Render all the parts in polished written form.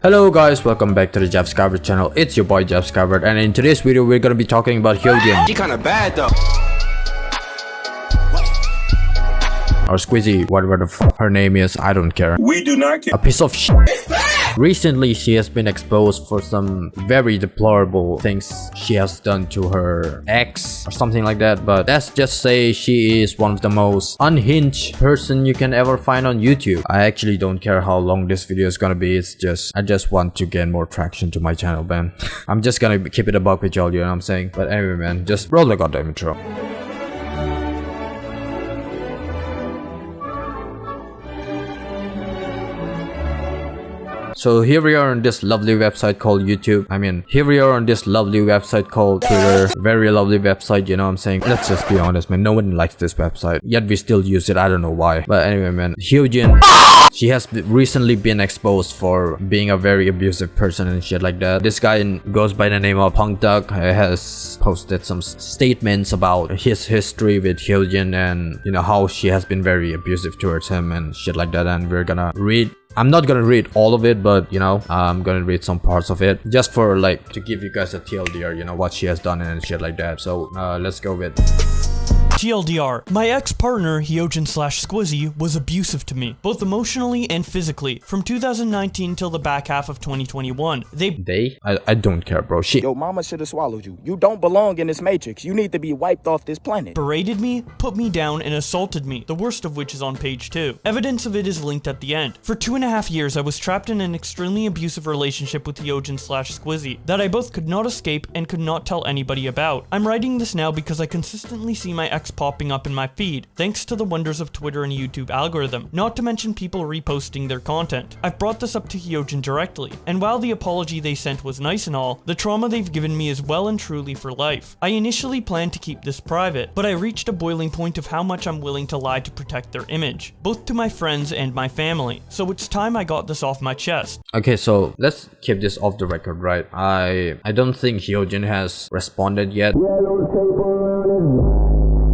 Hello guys, welcome back to the JeffSkyward channel. It's your boy JeffSkyward, and in today's video we're gonna be talking about Hyojin. She kinda bad though. Or Squizzy, whatever the f her name is, I don't care. We do not care. A piece of shit. Recently, she has been exposed for some very deplorable things she has done to her ex or something like that. But let's just say she is one of the most unhinged person you can ever find on YouTube. I actually don't care how long this video is gonna be. I just want to gain more traction to my channel, man. I'm just gonna keep it a buck with y'all, you know what I'm saying? But anyway, man, just roll the goddamn intro. So here we are on this lovely website called YouTube. Here we are on this lovely website called Twitter. Very lovely website, you know what I'm saying? Let's just be honest, man. No one likes this website. Yet we still use it. I don't know why. But anyway, man. Hyojin, she has recently been exposed for being a very abusive person and shit like that. This guy goes by the name of Punk Duck. Has posted some statements about his history with Hyojin and, you know, how she has been very abusive towards him and shit like that. And we're gonna read. I'm not gonna read all of it, but you know, I'm gonna read some parts of it just for like to give you guys a TLDR, you know, what she has done and shit like that. So let's go with TLDR, my ex-partner, Hyojin/Squizzy, was abusive to me, both emotionally and physically, from 2019 till the back half of 2021. I don't care, bro. She Yo, mama should have swallowed you. You don't belong in this matrix. You need to be wiped off this planet. Berated me, put me down, and assaulted me, the worst of which is on page 2. Evidence of it is linked at the end. For 2.5 years, I was trapped in an extremely abusive relationship with Hyojin/Squizzy that I both could not escape and could not tell anybody about. I'm writing this now because I consistently see my ex popping up in my feed, thanks to the wonders of Twitter and YouTube algorithm, not to mention people reposting their content. I've brought this up to Hyojin directly, and while the apology they sent was nice and all, the trauma they've given me is well and truly for life. I initially planned to keep this private, but I reached a boiling point of how much I'm willing to lie to protect their image, both to my friends and my family, so it's time I got this off my chest. Okay, so let's keep this off the record, right? I don't think Hyojin has responded yet.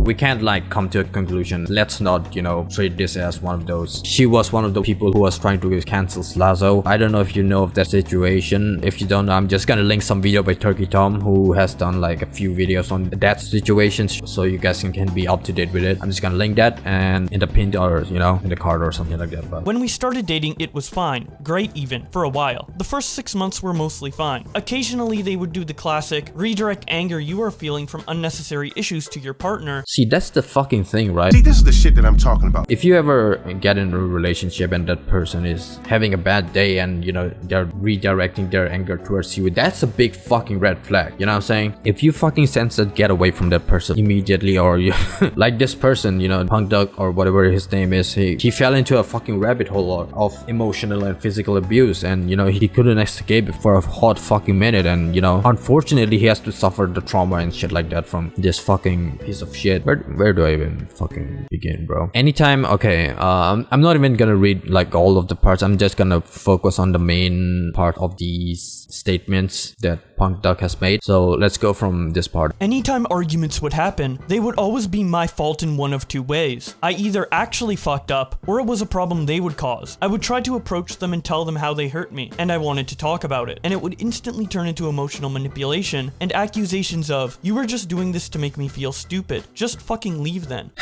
We can't like come to a conclusion. Let's not, you know, treat this as one of those. She was one of the people who was trying to cancel Slazo. I don't know if you know of that situation. If you don't know, I'm just gonna link some video by Turkey Tom, who has done like a few videos on that situation, so you guys can be up to date with it. I'm just gonna link that and in the pinned or, you know, in the card or something like that. But when we started dating, it was fine, great even, for a while. The first 6 months were mostly fine. Occasionally they would do the classic redirect anger you are feeling from unnecessary issues to your partner. See, that's the fucking thing, right? See, this is the shit that I'm talking about. If you ever get in a relationship and that person is having a bad day and, you know, they're redirecting their anger towards you, that's a big fucking red flag, you know what I'm saying? If you fucking sense that, get away from that person immediately. Or you like this person, you know, Punk Duck or whatever his name is, he fell into a fucking rabbit hole of emotional and physical abuse, and you know, he couldn't escape it for a hot fucking minute, and you know, unfortunately he has to suffer the trauma and shit like that from this fucking piece of shit. Where do I even fucking begin, bro? Anytime, okay, I'm not even gonna read like all of the parts. I'm just gonna focus on the main part of these statements that Punk Duck has made. So let's go from this part. Anytime arguments would happen, they would always be my fault in one of two ways. I either actually fucked up, or it was a problem they would cause. I would try to approach them and tell them how they hurt me, and I wanted to talk about it, and it would instantly turn into emotional manipulation and accusations of, you were just doing this to make me feel stupid. Just fucking leave then.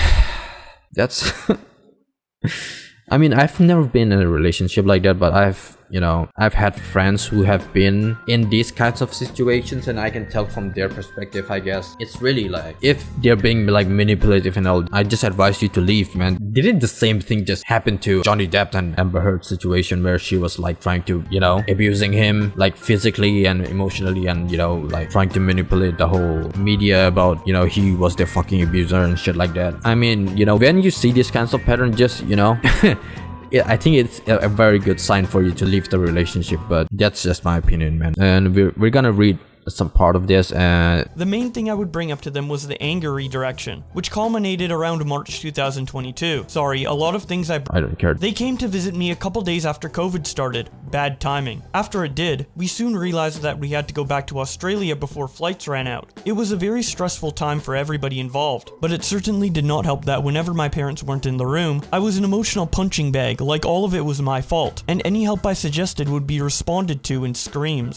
That's I've never been in a relationship like that, but I've had friends who have been in these kinds of situations, and I can tell from their perspective, I guess. It's really like, if they're being like manipulative and all, I just advise you to leave, man. Didn't the same thing just happen to Johnny Depp and Amber Heard situation, where she was like trying to, you know, abusing him like physically and emotionally, and you know, like trying to manipulate the whole media about, you know, he was the fucking abuser and shit like that. You know, when you see these kinds of patterns, just, you know, yeah, I think it's a very good sign for you to leave the relationship, but that's just my opinion, man. And we're gonna read some part of this. The main thing I would bring up to them was the anger redirection, which culminated around March 2022. Sorry, a lot of things I don't care. They came to visit me a couple days after COVID started. Bad timing. After it did, we soon realized that we had to go back to Australia before flights ran out. It was a very stressful time for everybody involved, but it certainly did not help that whenever my parents weren't in the room, I was an emotional punching bag, like all of it was my fault, and any help I suggested would be responded to in screams.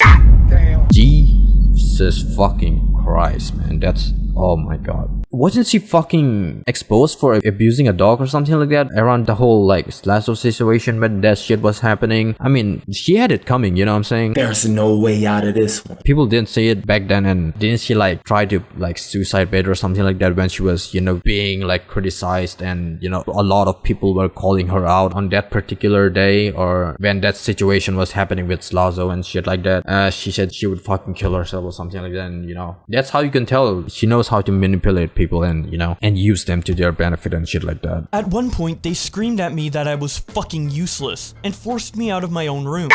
Jesus fucking Christ, man. That's... oh my god. Wasn't she fucking exposed for abusing a dog or something like that around the whole like Lasso situation when that shit was happening? I mean, she had it coming, you know what I'm saying? There's no way out of this one. People didn't say it back then, and didn't she like try to like suicide bait or something like that when she was, you know, being like criticized, and you know, a lot of people were calling her out on that particular day, or when that situation was happening with Lasso and shit like that. She said she would fucking kill herself or something like that, and you know, that's how you can tell she knows how to manipulate people and, you know, and use them to their benefit and shit like that. At one point, they screamed at me that I was fucking useless and forced me out of my own room.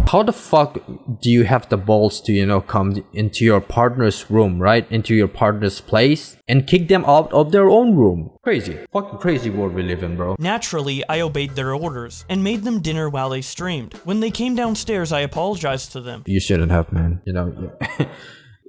How the fuck do you have the balls to, you know, come into your partner's room, right? Into your partner's place and kick them out of their own room? Crazy. Fucking crazy world we live in, bro. Naturally, I obeyed their orders and made them dinner while they streamed. When they came downstairs, I apologized to them. You shouldn't have, man. You know,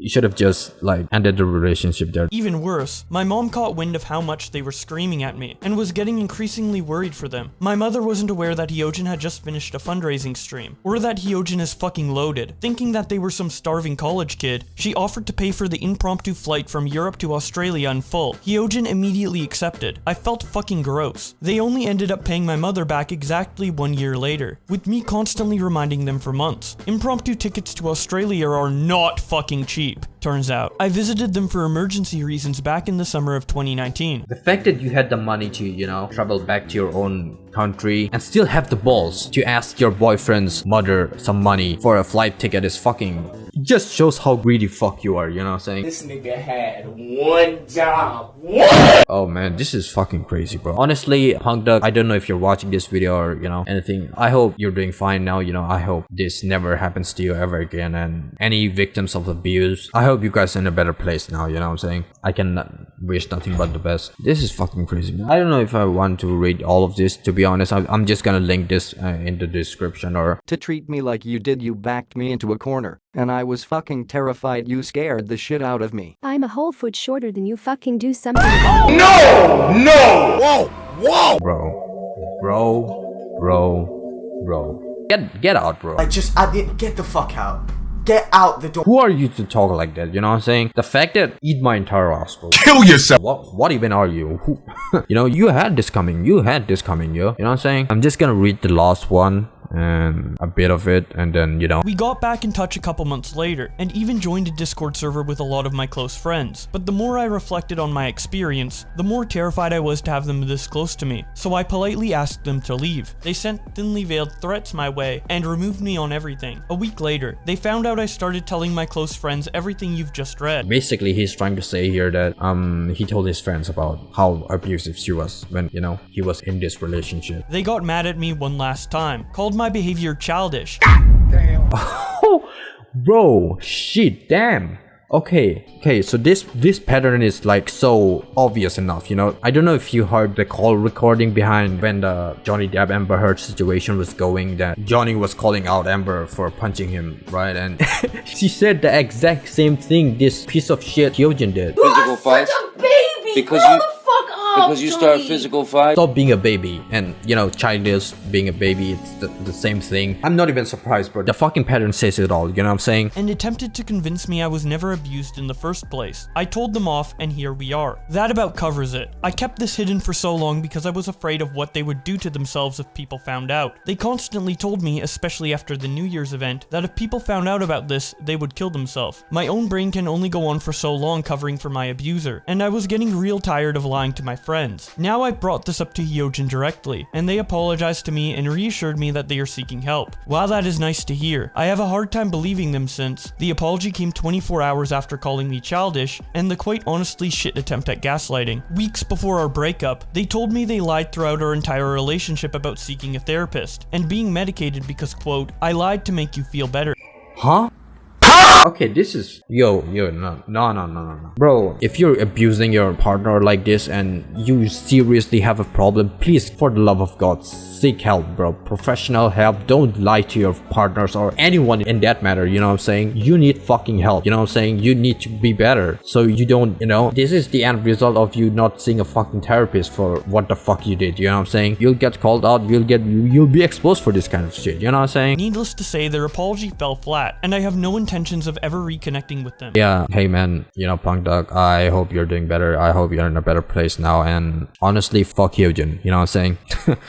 you should have just like ended the relationship there. Even worse, my mom caught wind of how much they were screaming at me and was getting increasingly worried for them. My mother wasn't aware that Hyojin had just finished a fundraising stream, or that Hyojin is fucking loaded. Thinking that they were some starving college kid, she offered to pay for the impromptu flight from Europe to Australia in full. Hyojin immediately accepted. I felt fucking gross. They only ended up paying my mother back exactly 1 year later, with me constantly reminding them for months. Impromptu tickets to Australia are not fucking cheap. Turns out, I visited them for emergency reasons back in the summer of 2019. The fact that you had the money to, you know, travel back to your own country and still have the balls to ask your boyfriend's mother some money for a flight ticket is fucking... just shows how greedy fuck you are, you know what I'm saying? This nigga had one job. What? Oh man, this is fucking crazy, bro. Honestly, Punk Duck, I don't know if you're watching this video or, you know, anything. I hope you're doing fine now, you know. I hope this never happens to you ever again, and any victims of abuse, I hope you guys are in a better place now, you know what I'm saying? I can wish nothing but the best. This is fucking crazy, man. I don't know if I want to read all of this, to be honest. I'm just gonna link this in the description. Or to treat me like you did, you backed me into a corner, and I was fucking terrified. You scared the shit out of me. I'm a whole foot shorter than you. Fucking do something. No! No! Whoa! Whoa! Bro. Get out, bro. I didn't get the fuck out. Get out the door. Who are you to talk like that? You know what I'm saying? The fact that eat my entire ass, bro. Kill yourself! What even are you? Who? You know, you had this coming. You know what I'm saying? I'm just gonna read the last one and a bit of it, and then, you know, we got back in touch a couple months later, and even joined a Discord server with a lot of my close friends. But the more I reflected on my experience, the more terrified I was to have them this close to me, so I politely asked them to leave. They sent thinly veiled threats my way, and removed me on everything. A week later, they found out I started telling my close friends everything you've just read. Basically, he's trying to say here that he told his friends about how abusive she was when, you know, he was in this relationship. They got mad at me one last time, called my behavior childish. Damn. Oh, bro, shit, damn. Okay, so this pattern is like so obvious enough, you know. I don't know if you heard the call recording behind when the Johnny Depp Amber Heard situation was going, that Johnny was calling out Amber for punching him, right? And she said the exact same thing this piece of shit Hyojin did. Physical fights? Because you start physical fight. Stop being a baby, and you know, childish being a baby, it's the same thing. I'm not even surprised, bro. The fucking pattern says it all, you know what I'm saying? And attempted to convince me I was never abused in the first place. I told them off, and here we are. That about covers it. I kept this hidden for so long because I was afraid of what they would do to themselves if people found out. They constantly told me, especially after the New Year's event, that if people found out about this, they would kill themselves. My own brain can only go on for so long covering for my abuser, and I was getting real tired of lying to my friends. Now I brought this up to Hyojin directly, and they apologized to me and reassured me that they are seeking help. While that is nice to hear, I have a hard time believing them since the apology came 24 hours after calling me childish, and the quite honestly shit attempt at gaslighting. Weeks before our breakup, they told me they lied throughout our entire relationship about seeking a therapist, and being medicated because, quote, I lied to make you feel better. Huh? Okay, this is no, bro. If you're abusing your partner like this and you seriously have a problem, please, for the love of God, seek help, bro. Professional help. Don't lie to your partners or anyone in that matter. You know what I'm saying? You need fucking help. You know what I'm saying? You need to be better, so you don't, you know, this is the end result of you not seeing a fucking therapist for what the fuck you did. You know what I'm saying? You'll get called out. You'll be exposed for this kind of shit. You know what I'm saying? Needless to say, their apology fell flat, and I have no intentions of ever reconnecting with them. Yeah, hey man, you know, Punk Dog, I hope you're doing better. I hope you're in a better place now. And honestly, fuck Hyojin. You know what I'm saying?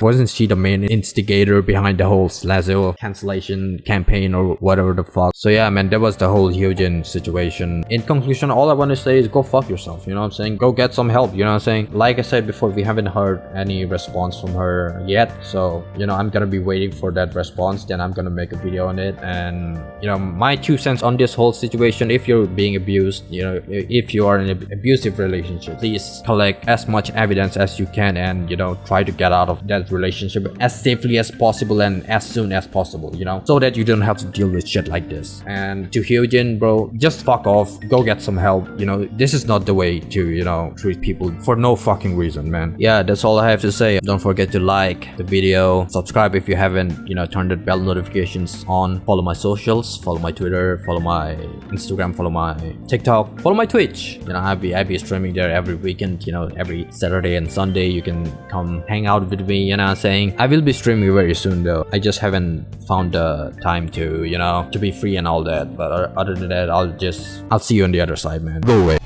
Wasn't she the main instigator behind the whole Slazo cancellation campaign or whatever the fuck? So yeah, man, that was the whole Hyojin situation. In conclusion, all I want to say is go fuck yourself. You know what I'm saying? Go get some help. You know what I'm saying? Like I said before, we haven't heard any response from her yet. So, you know, I'm gonna be waiting for that response. Then I'm gonna make a video on it. And, you know, my 2 cents on this whole situation. If you're being abused, you know, if you are in an abusive relationship, please collect as much evidence as you can and, you know, try to get out of that relationship as safely as possible and as soon as possible, you know, so that you don't have to deal with shit like this. And to Hyojin, bro, just fuck off. Go get some help. You know, this is not the way to, you know, treat people for no fucking reason, man. Yeah, that's all I have to say. Don't forget to like the video, subscribe if you haven't, you know, turned the bell notifications on, follow my socials, follow my Twitter, follow my Instagram, follow my TikTok, follow my Twitch. You know, I'll be streaming there every weekend, you know, every Saturday and Sunday. You can come hang out with me, you know what I'm saying? I will be streaming very soon though. I just haven't found the time to, you know, to be free and all that. But other than that, I'll see you on the other side, man. Go away.